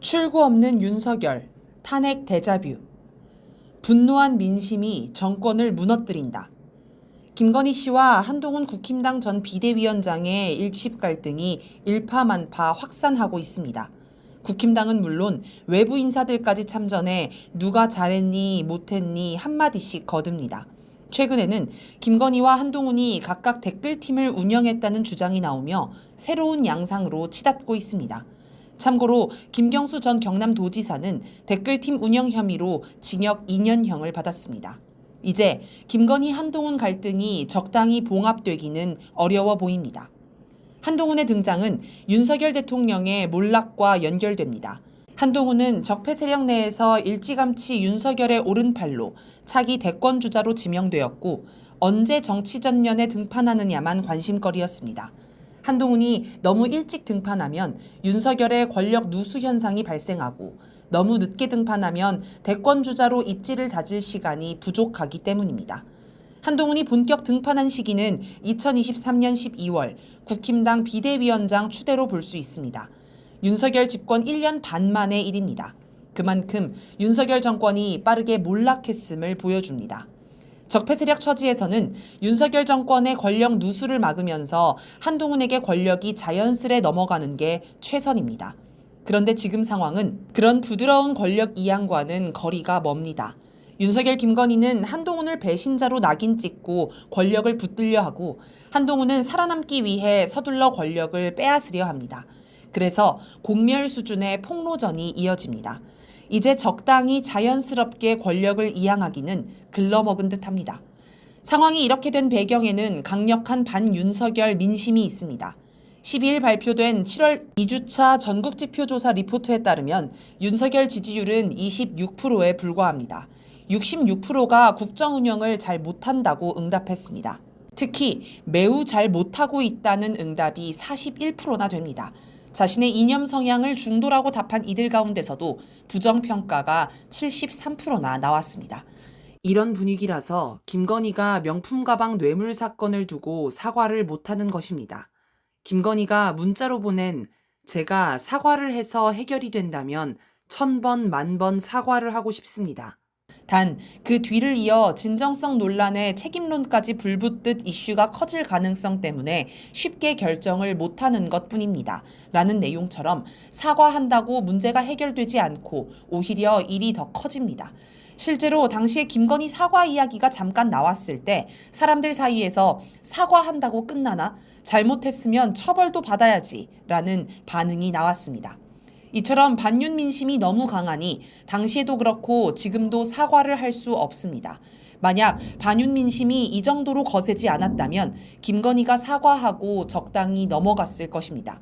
출구 없는 윤석열, 탄핵 데자뷰. 분노한 민심이 정권을 무너뜨린다. 김건희 씨와 한동훈 국힘당 전 비대위원장의 일십 갈등이 일파만파 확산하고 있습니다. 국힘당은 물론 외부 인사들까지 참전해 누가 잘했니 못했니 한마디씩 거듭니다. 최근에는 김건희와 한동훈이 각각 댓글팀을 운영했다는 주장이 나오며 새로운 양상으로 치닫고 있습니다. 참고로 김경수 전 경남도지사는 댓글팀 운영 혐의로 징역 2년형을 받았습니다. 이제 김건희 한동훈 갈등이 적당히 봉합되기는 어려워 보입니다. 한동훈의 등장은 윤석열 대통령의 몰락과 연결됩니다. 한동훈은 적폐 세력 내에서 일찌감치 윤석열의 오른팔로 차기 대권주자로 지명되었고 언제 정치 전면에 등판하느냐만 관심거리였습니다. 한동훈이 너무 일찍 등판하면 윤석열의 권력 누수 현상이 발생하고 너무 늦게 등판하면 대권주자로 입지를 다질 시간이 부족하기 때문입니다. 한동훈이 본격 등판한 시기는 2023년 12월 국힘당 비대위원장 추대로 볼 수 있습니다. 윤석열 집권 1년 반 만의 일입니다. 그만큼 윤석열 정권이 빠르게 몰락했음을 보여줍니다. 적폐 세력 처지에서는 윤석열 정권의 권력 누수를 막으면서 한동훈에게 권력이 자연스레 넘어가는 게 최선입니다. 그런데 지금 상황은 그런 부드러운 권력 이양과는 거리가 멉니다. 윤석열 김건희는 한동훈을 배신자로 낙인 찍고 권력을 붙들려 하고 한동훈은 살아남기 위해 서둘러 권력을 빼앗으려 합니다. 그래서 공멸 수준의 폭로전이 이어집니다. 이제 적당히 자연스럽게 권력을 이양하기는 글러먹은 듯합니다. 상황이 이렇게 된 배경에는 강력한 반윤석열 민심이 있습니다. 12일 발표된 7월 2주차 전국지표조사 리포트에 따르면 윤석열 지지율은 26%에 불과합니다. 66%가 국정 운영을 잘 못한다고 응답했습니다. 특히 매우 잘 못하고 있다는 응답이 41%나 됩니다. 자신의 이념 성향을 중도라고 답한 이들 가운데서도 부정평가가 73%나 나왔습니다. 이런 분위기라서 김건희가 명품 가방 뇌물 사건을 두고 사과를 못하는 것입니다. 김건희가 문자로 보낸 제가 사과를 해서 해결이 된다면 1000번, 10,000번 사과를 하고 싶습니다. 단 그 뒤를 이어 진정성 논란에 책임론까지 불붙듯 이슈가 커질 가능성 때문에 쉽게 결정을 못하는 것뿐입니다. 라는 내용처럼 사과한다고 문제가 해결되지 않고 오히려 일이 더 커집니다. 실제로 당시에 김건희 사과 이야기가 잠깐 나왔을 때 사람들 사이에서 사과한다고 끝나나? 잘못했으면 처벌도 받아야지 라는 반응이 나왔습니다. 이처럼 반윤 민심이 너무 강하니 당시에도 그렇고 지금도 사과를 할 수 없습니다. 만약 반윤 민심이 이 정도로 거세지 않았다면 김건희가 사과하고 적당히 넘어갔을 것입니다.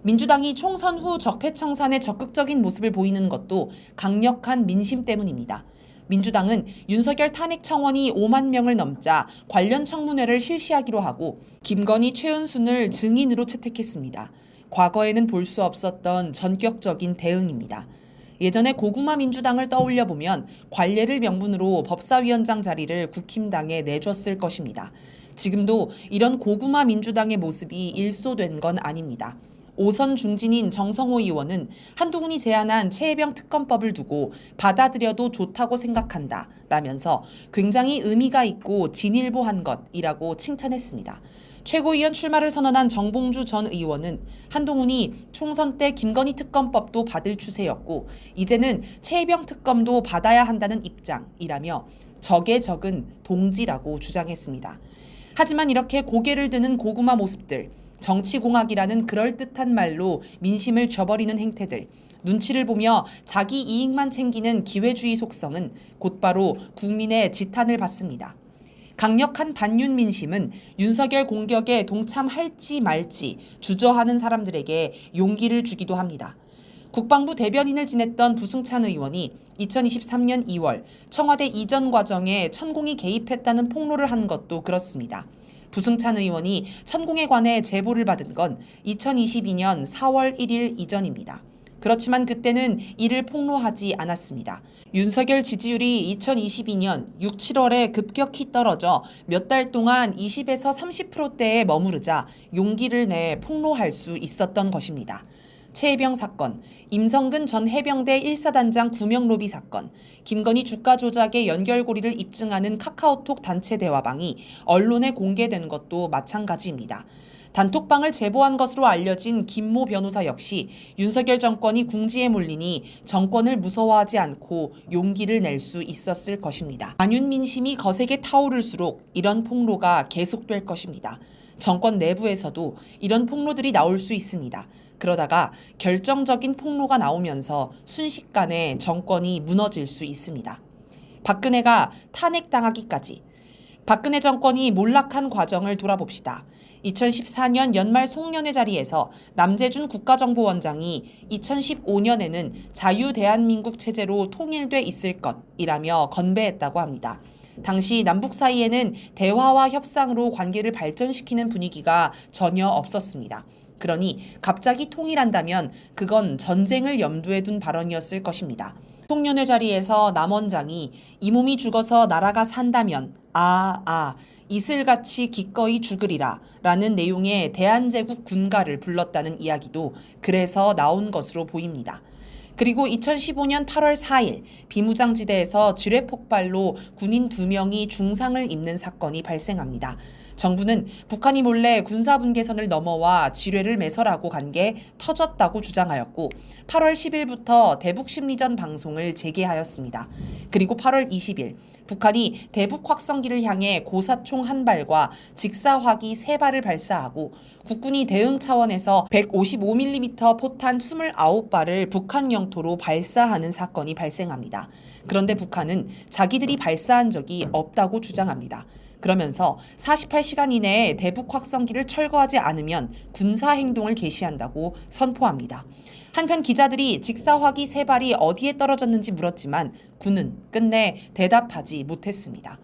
민주당이 총선 후 적폐 청산에 적극적인 모습을 보이는 것도 강력한 민심 때문입니다. 민주당은 윤석열 탄핵 청원이 5만 명을 넘자 관련 청문회를 실시하기로 하고 김건희, 최은순을 증인으로 채택했습니다. 과거에는 볼 수 없었던 전격적인 대응입니다. 예전에 고구마 민주당을 떠올려 보면 관례를 명분으로 법사위원장 자리를 국힘당에 내줬을 것입니다. 지금도 이런 고구마 민주당의 모습이 일소된 건 아닙니다. 5선 중진인 정성호 의원은 한동훈이 제안한 최혜병 특검법을 두고 받아들여도 좋다고 생각한다 라면서 굉장히 의미가 있고 진일보한 것이라고 칭찬했습니다. 최고위원 출마를 선언한 정봉주 전 의원은 한동훈이 총선 때 김건희 특검법도 받을 추세였고 이제는 최혜병 특검도 받아야 한다는 입장이라며 적의 적은 동지라고 주장했습니다. 하지만 이렇게 고개를 드는 고구마 모습들, 정치공학이라는 그럴듯한 말로 민심을 저버리는 행태들, 눈치를 보며 자기 이익만 챙기는 기회주의 속성은 곧바로 국민의 지탄을 받습니다. 강력한 반윤 민심은 윤석열 공격에 동참할지 말지 주저하는 사람들에게 용기를 주기도 합니다. 국방부 대변인을 지냈던 부승찬 의원이 2023년 2월 청와대 이전 과정에 천공이 개입했다는 폭로를 한 것도 그렇습니다. 부승찬 의원이 천공에 관해 제보를 받은 건 2022년 4월 1일 이전입니다. 그렇지만 그때는 이를 폭로하지 않았습니다. 윤석열 지지율이 2022년 6, 7월에 급격히 떨어져 몇 달 동안 20에서 30%대에 머무르자 용기를 내 폭로할 수 있었던 것입니다. 최혜병 사건, 임성근 전 해병대 1사단장 구명로비 사건, 김건희 주가 조작의 연결고리를 입증하는 카카오톡 단체 대화방이 언론에 공개된 것도 마찬가지입니다. 단톡방을 제보한 것으로 알려진 김모 변호사 역시 윤석열 정권이 궁지에 몰리니 정권을 무서워하지 않고 용기를 낼 수 있었을 것입니다. 반윤 민심이 거세게 타오를수록 이런 폭로가 계속될 것입니다. 정권 내부에서도 이런 폭로들이 나올 수 있습니다. 그러다가 결정적인 폭로가 나오면서 순식간에 정권이 무너질 수 있습니다. 박근혜가 탄핵당하기까지. 박근혜 정권이 몰락한 과정을 돌아봅시다. 2014년 연말 송년회 자리에서 남재준 국가정보원장이 2015년에는 자유대한민국 체제로 통일돼 있을 것이라며 건배했다고 합니다. 당시 남북 사이에는 대화와 협상으로 관계를 발전시키는 분위기가 전혀 없었습니다. 그러니 갑자기 통일한다면 그건 전쟁을 염두에 둔 발언이었을 것입니다. 송년회 자리에서 남 원장이 이 몸이 죽어서 나라가 산다면 이슬같이 기꺼이 죽으리라 라는 내용의 대한제국 군가를 불렀다는 이야기도 그래서 나온 것으로 보입니다. 그리고 2015년 8월 4일 비무장지대에서 지뢰 폭발로 군인 2명이 중상을 입는 사건이 발생합니다. 정부는 북한이 몰래 군사분계선을 넘어와 지뢰를 매설하고 간 게 터졌다고 주장하였고 8월 10일부터 대북심리전 방송을 재개하였습니다. 그리고 8월 20일 북한이 대북 확성기를 향해 고사총 1발과 직사화기 3발을 발사하고 국군이 대응 차원에서 155mm 포탄 29발을 북한 영토로 발사하는 사건이 발생합니다. 그런데 북한은 자기들이 발사한 적이 없다고 주장합니다. 그러면서 48시간 이내에 대북 확성기를 철거하지 않으면 군사행동을 개시한다고 선포합니다. 한편 기자들이 직사화기 3발이 어디에 떨어졌는지 물었지만 군은 끝내 대답하지 못했습니다.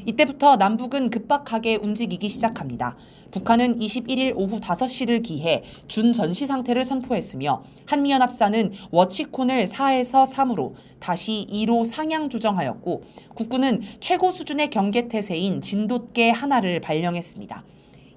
이때부터 남북은 급박하게 움직이기 시작합니다. 북한은 21일 오후 5시를 기해 준전시 상태를 선포했으며 한미연합사는 워치콘을 4에서 3으로 다시 2로 상향 조정하였고 국군은 최고 수준의 경계태세인 진돗개 하나를 발령했습니다.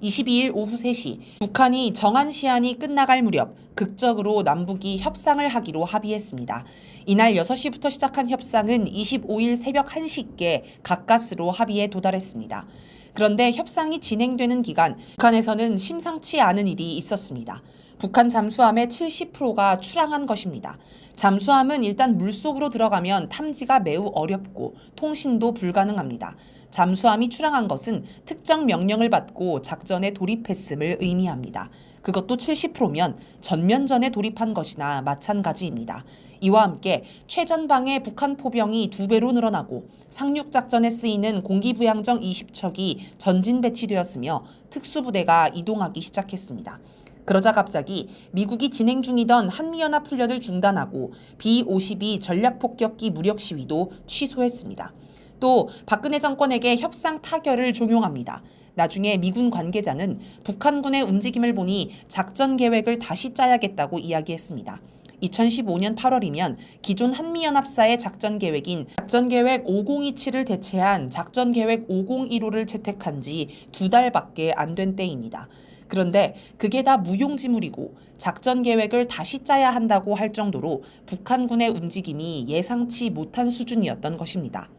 22일 오후 3시 북한이 정한 시한이 끝나갈 무렵 극적으로 남북이 협상을 하기로 합의했습니다. 이날 6시부터 시작한 협상은 25일 새벽 1시께 가까스로 합의에 도달했습니다. 그런데 협상이 진행되는 기간 북한에서는 심상치 않은 일이 있었습니다. 북한 잠수함의 70%가 출항한 것입니다. 잠수함은 일단 물속으로 들어가면 탐지가 매우 어렵고 통신도 불가능합니다. 잠수함이 출항한 것은 특정 명령을 받고 작전에 돌입했음을 의미합니다. 그것도 70%면 전면전에 돌입한 것이나 마찬가지입니다. 이와 함께 최전방의 북한 포병이 2배로 늘어나고 상륙작전에 쓰이는 공기부양정 20척이 전진 배치되었으며 특수부대가 이동하기 시작했습니다. 그러자 갑자기 미국이 진행 중이던 한미연합 훈련을 중단하고 B-52 전략폭격기 무력 시위도 취소했습니다. 또 박근혜 정권에게 협상 타결을 종용합니다. 나중에 미군 관계자는 북한군의 움직임을 보니 작전 계획을 다시 짜야겠다고 이야기했습니다. 2015년 8월이면 기존 한미연합사의 작전 계획인 작전계획 5027을 대체한 작전계획 5015를 채택한 지 2달밖에 안 된 때입니다. 그런데 그게 다 무용지물이고 작전 계획을 다시 짜야 한다고 할 정도로 북한군의 움직임이 예상치 못한 수준이었던 것입니다.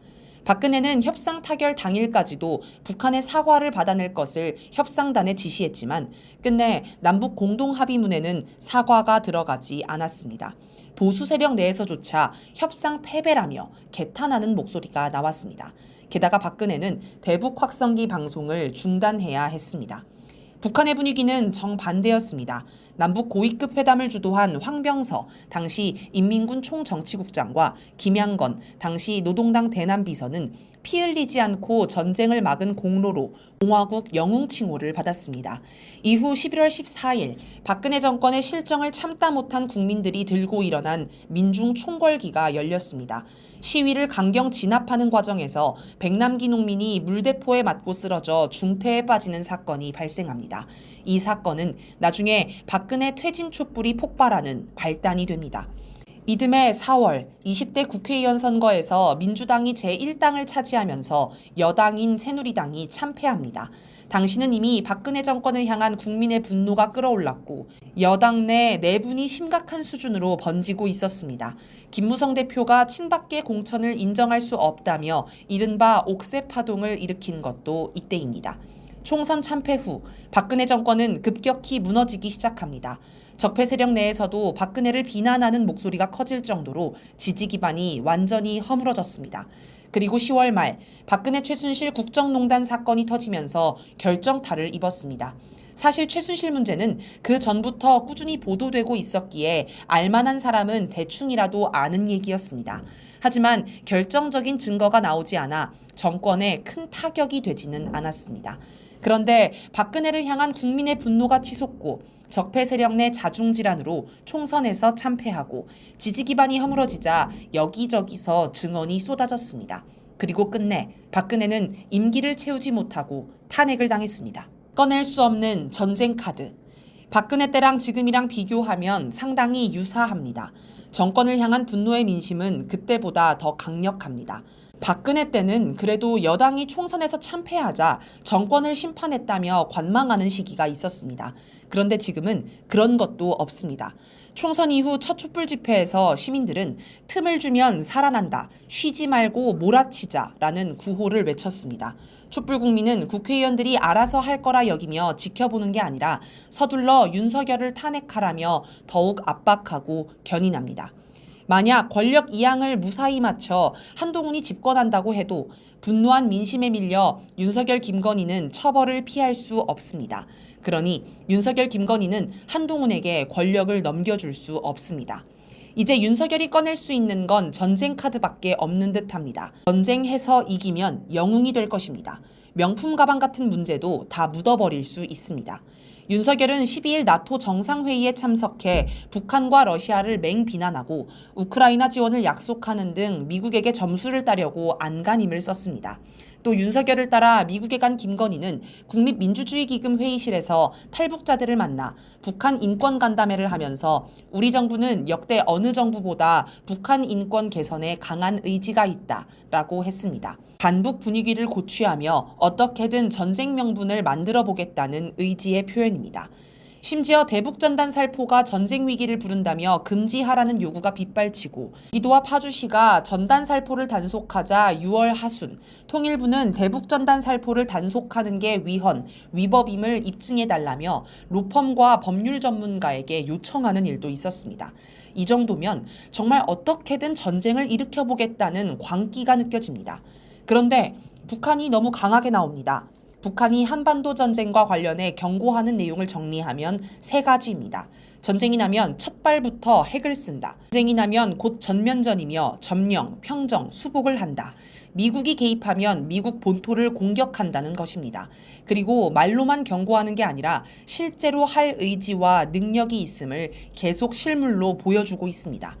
박근혜는 협상 타결 당일까지도 북한의 사과를 받아낼 것을 협상단에 지시했지만 끝내 남북 공동합의문에는 사과가 들어가지 않았습니다. 보수 세력 내에서조차 협상 패배라며 개탄하는 목소리가 나왔습니다. 게다가 박근혜는 대북 확성기 방송을 중단해야 했습니다. 북한의 분위기는 정반대였습니다. 남북 고위급 회담을 주도한 황병서 당시 인민군 총정치국장과 김양건 당시 노동당 대남비서는 피 흘리지 않고 전쟁을 막은 공로로 공화국 영웅 칭호를 받았습니다. 이후 11월 14일 박근혜 정권의 실정을 참다 못한 국민들이 들고 일어난 민중 총궐기가 열렸습니다. 시위를 강경 진압하는 과정에서 백남기 농민이 물대포에 맞고 쓰러져 중태에 빠지는 사건이 발생합니다. 이 사건은 나중에 박근혜 퇴진 촛불이 폭발하는 발단이 됩니다. 이듬해 4월 20대 국회의원 선거에서 민주당이 제1당을 차지하면서 여당인 새누리당이 참패합니다. 당시는 이미 박근혜 정권을 향한 국민의 분노가 끌어올랐고 여당 내 내분이 심각한 수준으로 번지고 있었습니다. 김무성 대표가 친박계 공천을 인정할 수 없다며 이른바 옥새 파동을 일으킨 것도 이때입니다. 총선 참패 후 박근혜 정권은 급격히 무너지기 시작합니다. 적폐 세력 내에서도 박근혜를 비난하는 목소리가 커질 정도로 지지 기반이 완전히 허물어졌습니다. 그리고 10월 말 박근혜 최순실 국정농단 사건이 터지면서 결정타를 입었습니다. 사실 최순실 문제는 그 전부터 꾸준히 보도되고 있었기에 알만한 사람은 대충이라도 아는 얘기였습니다. 하지만 결정적인 증거가 나오지 않아 정권에 큰 타격이 되지는 않았습니다. 그런데 박근혜를 향한 국민의 분노가 치솟고 적폐 세력 내 자중질환으로 총선에서 참패하고 지지 기반이 허물어지자 여기저기서 증언이 쏟아졌습니다. 그리고 끝내 박근혜는 임기를 채우지 못하고 탄핵을 당했습니다. 꺼낼 수 없는 전쟁 카드. 박근혜 때랑 지금이랑 비교하면 상당히 유사합니다. 정권을 향한 분노의 민심은 그때보다 더 강력합니다. 박근혜 때는 그래도 여당이 총선에서 참패하자 정권을 심판했다며 관망하는 시기가 있었습니다. 그런데 지금은 그런 것도 없습니다. 총선 이후 첫 촛불 집회에서 시민들은 틈을 주면 살아난다, 쉬지 말고 몰아치자라는 구호를 외쳤습니다. 촛불 국민은 국회의원들이 알아서 할 거라 여기며 지켜보는 게 아니라 서둘러 윤석열을 탄핵하라며 더욱 압박하고 견인합니다. 만약 권력 이양을 무사히 마쳐 한동훈이 집권한다고 해도 분노한 민심에 밀려 윤석열 김건희는 처벌을 피할 수 없습니다. 그러니 윤석열 김건희는 한동훈에게 권력을 넘겨줄 수 없습니다. 이제 윤석열이 꺼낼 수 있는 건 전쟁 카드밖에 없는 듯합니다. 전쟁해서 이기면 영웅이 될 것입니다. 명품 가방 같은 문제도 다 묻어버릴 수 있습니다. 윤석열은 12일 나토 정상회의에 참석해 북한과 러시아를 맹비난하고 우크라이나 지원을 약속하는 등 미국에게 점수를 따려고 안간힘을 썼습니다. 또 윤석열을 따라 미국에 간 김건희는 국립민주주의기금 회의실에서 탈북자들을 만나 북한 인권 간담회를 하면서 우리 정부는 역대 어느 정부보다 북한 인권 개선에 강한 의지가 있다라고 했습니다. 반북 분위기를 고취하며 어떻게든 전쟁 명분을 만들어 보겠다는 의지의 표현입니다. 심지어 대북전단 살포가 전쟁 위기를 부른다며 금지하라는 요구가 빗발치고 기도와 파주시가 전단 살포를 단속하자 6월 하순 통일부는 대북전단 살포를 단속하는 게 위헌, 위법임을 입증해달라며 로펌과 법률 전문가에게 요청하는 일도 있었습니다. 이 정도면 정말 어떻게든 전쟁을 일으켜보겠다는 광기가 느껴집니다. 그런데 북한이 너무 강하게 나옵니다. 북한이 한반도 전쟁과 관련해 경고하는 내용을 정리하면 세 가지입니다. 전쟁이 나면 첫 발부터 핵을 쓴다. 전쟁이 나면 곧 전면전이며 점령, 평정, 수복을 한다. 미국이 개입하면 미국 본토를 공격한다는 것입니다. 그리고 말로만 경고하는 게 아니라 실제로 할 의지와 능력이 있음을 계속 실물로 보여주고 있습니다.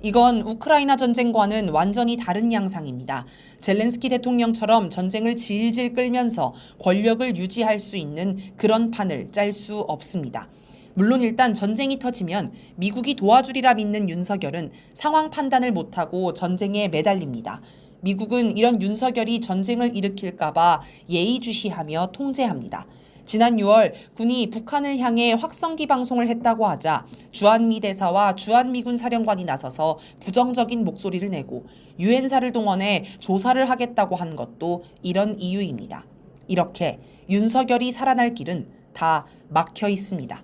이건 우크라이나 전쟁과는 완전히 다른 양상입니다. 젤렌스키 대통령처럼 전쟁을 질질 끌면서 권력을 유지할 수 있는 그런 판을 짤 수 없습니다. 물론 일단 전쟁이 터지면 미국이 도와주리라 믿는 윤석열은 상황 판단을 못하고 전쟁에 매달립니다. 미국은 이런 윤석열이 전쟁을 일으킬까봐 예의주시하며 통제합니다. 지난 6월 군이 북한을 향해 확성기 방송을 했다고 하자 주한미 대사와 주한미군 사령관이 나서서 부정적인 목소리를 내고 유엔사를 동원해 조사를 하겠다고 한 것도 이런 이유입니다. 이렇게 윤석열이 살아날 길은 다 막혀 있습니다.